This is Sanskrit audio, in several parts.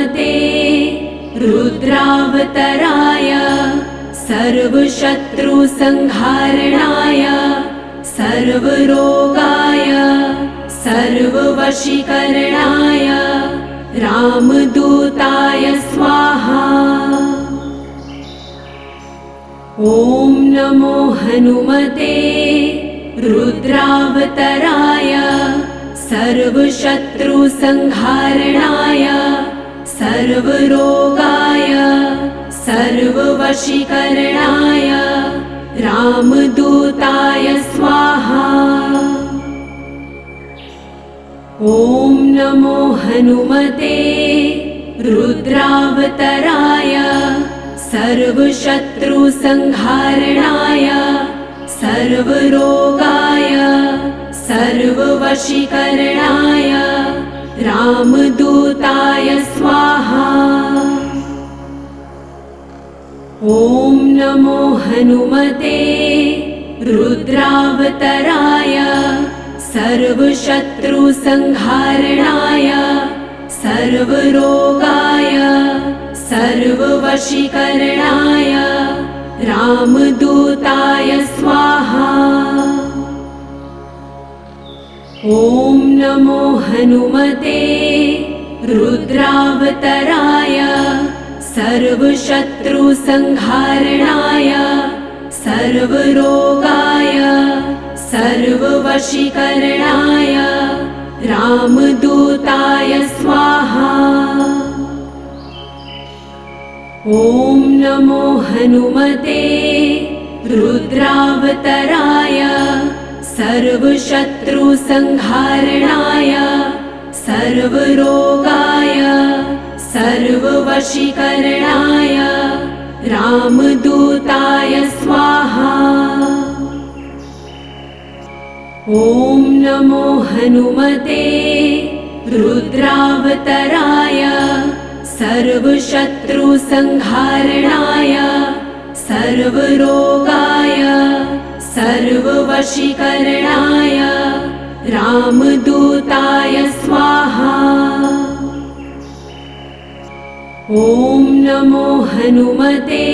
हनुमते रुद्रावतराय सर्वशत्रुसंहारणाय सर्वरोगाय सर्ववशीकरणाय रामदूताय स्वाहा। ॐ नमो हनुमते रुद्रावतराय सर्वशत्रुसंहारणाय सर्वरोगाय सर्ववशीकरणाय रामदूताय स्वाहा। ॐ नमो हनुमते रुद्रावतराय सर्वशत्रुसंहारणाय सर्वरोगाय सर्ववशीकरणाय रामदूताय स्वाहा। ॐ नमो हनुमते रुद्रावतराय सर्वशत्रुसंहारणाय सर्वरोगाय सर्ववशीकरणाय रामदूताय स्वाहा। ॐ नमो हनुमते रुद्रावतराय सर्वशत्रुसंहारणाय सर्वरोगाय सर्ववशीकरणाय रामदूताय स्वाहा। ॐ नमो हनुमते रुद्रावतराय सर्वशत्रुसंहारणाय सर्वरोगाय सर्ववशीकरणाय रामदूताय स्वाहा। ॐ नमो हनुमते रुद्रावतराय सर्वशत्रुसंहारणाय सर्वरोगाय सर्ववशीकरणाय रामदूताय स्वाहा। ॐ नमो हनुमते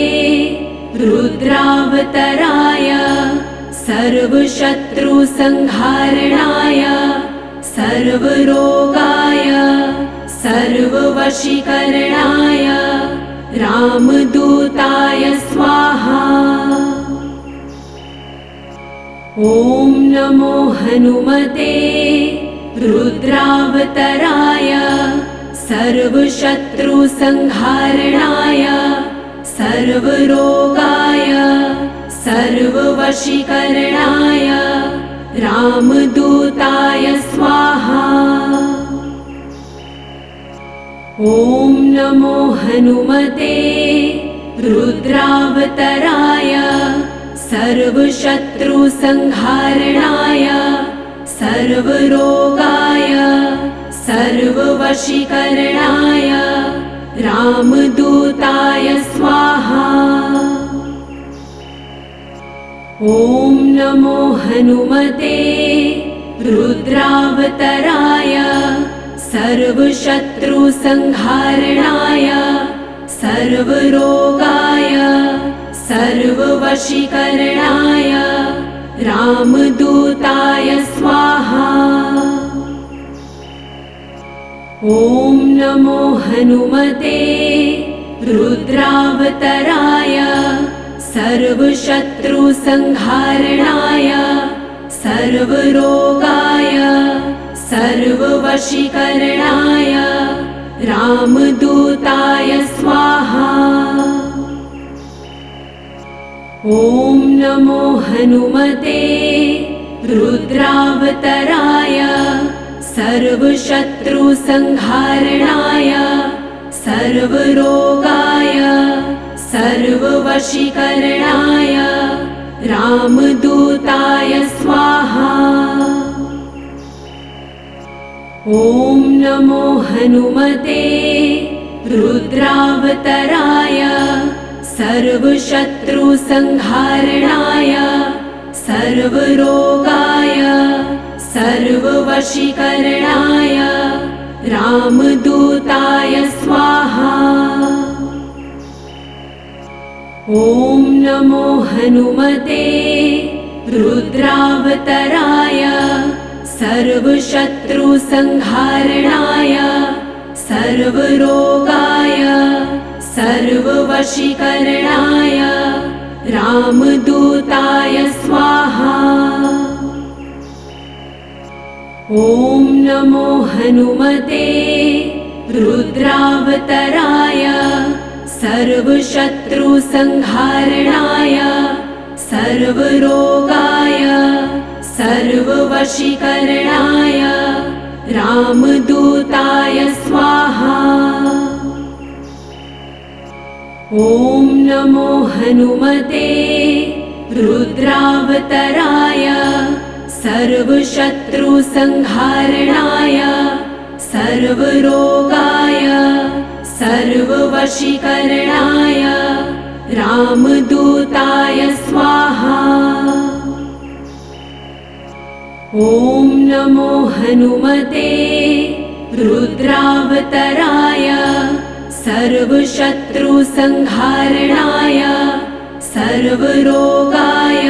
रुद्रावतराय सर्वशत्रुसंहारणाय सर्वरोगाय सर्ववशीकरणाय रामदूताय स्वाहा। ॐ नमो हनुमते रुद्रावतराय सर्वशत्रुसंहारणाय सर्वरोगाय सर्ववशीकरणाय रामदूताय स्वाहा। ॐ नमो हनुमते रुद्रावतराय सर्वशत्रुसंहारणाय सर्वरोगाय सर्ववशीकरणाय रामदूताय स्वाहा। ॐ नमो हनुमते रुद्रावतराय सर्वशत्रुसंहारणाय सर्वरोगाय सर्ववशीकरणाय रामदूताय स्वाहा। ॐ नमो हनुमते रुद्रावतराय सर्वशत्रुसंहारणाय सर्वरोगाय सर्ववशीकरणाय रामदूताय स्वाहा। ॐ नमो हनुमते रुद्रावतराय सर्वशत्रुसंहारणाय सर्वरोगाय सर्ववशीकरणाय रामदूताय स्वाहा। ॐ नमो हनुमते रुद्रावतराय सर्वशत्रुसंहारणाय सर्वरोगाय सर्ववशीकरणाय रामदूताय स्वाहा। नमो हनुमते रुद्रावतराय सर्वशत्रुसंहारणाय सर्वरोगाय सर्ववशीकरणाय रामदूताय स्वाहा। ॐ नमो हनुमते रुद्रावतराय सर्वशत्रुसंहारणाय सर्वरोगाय सर्ववशीकरणाय रामदूताय स्वाहा। ॐ नमो हनुमते रुद्रावतराय सर्वशत्रुसंहारणाय सर्वरोगाय सर्ववशीकरणाय रामदूताय स्वाहा। ॐ नमो हनुमते रुद्रावतराय सर्वशत्रुसंहारणाय सर्वरोगाय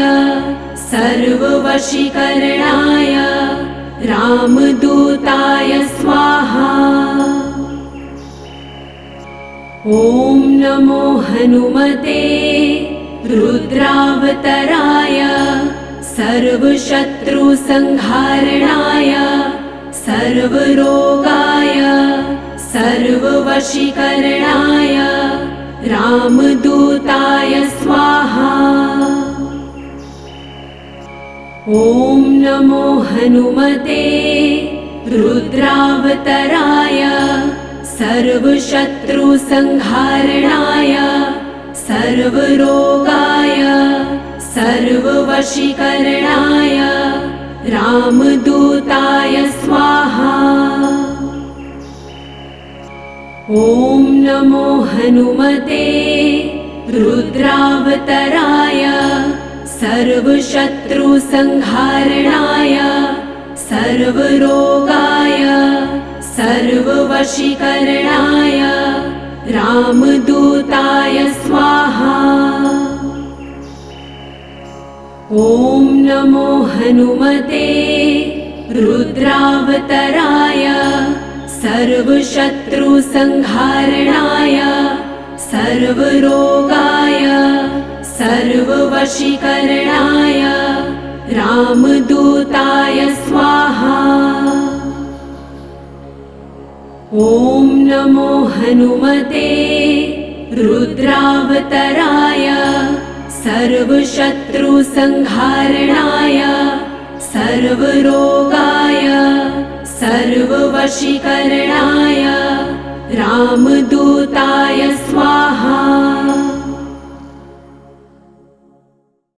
सर्ववशीकरणाय रामदूताय स्वाहा। ॐ नमो हनुमते रुद्रावतराय सर्वशत्रुसंहारणाय सर्वरोगाय सर्ववशीकरणाय रामदूताय स्वाहा। ॐ नमो हनुमते रुद्रावतराय सर्वशत्रुसंहारणाय सर्वरोगाय सर्ववशीकरणाय रामदूताय स्वाहा। ॐ नमो हनुमते रुद्रावतराय सर्वशत्रुसंहारणाय सर्वरोगाय सर्ववशीकरणाय रामदूताय स्वाहा। ॐ नमो हनुमते रुद्रावतराय सर्वशत्रुसंहारणाय सर्वरोगाय सर्ववशीकरणाय रामदूताय स्वाहा। ॐ नमो हनुमते रुद्रावतराय सर्वशत्रुसंहारणाय सर्वरोगाय सर्ववशीकरणाय रामदूताय स्वाहा।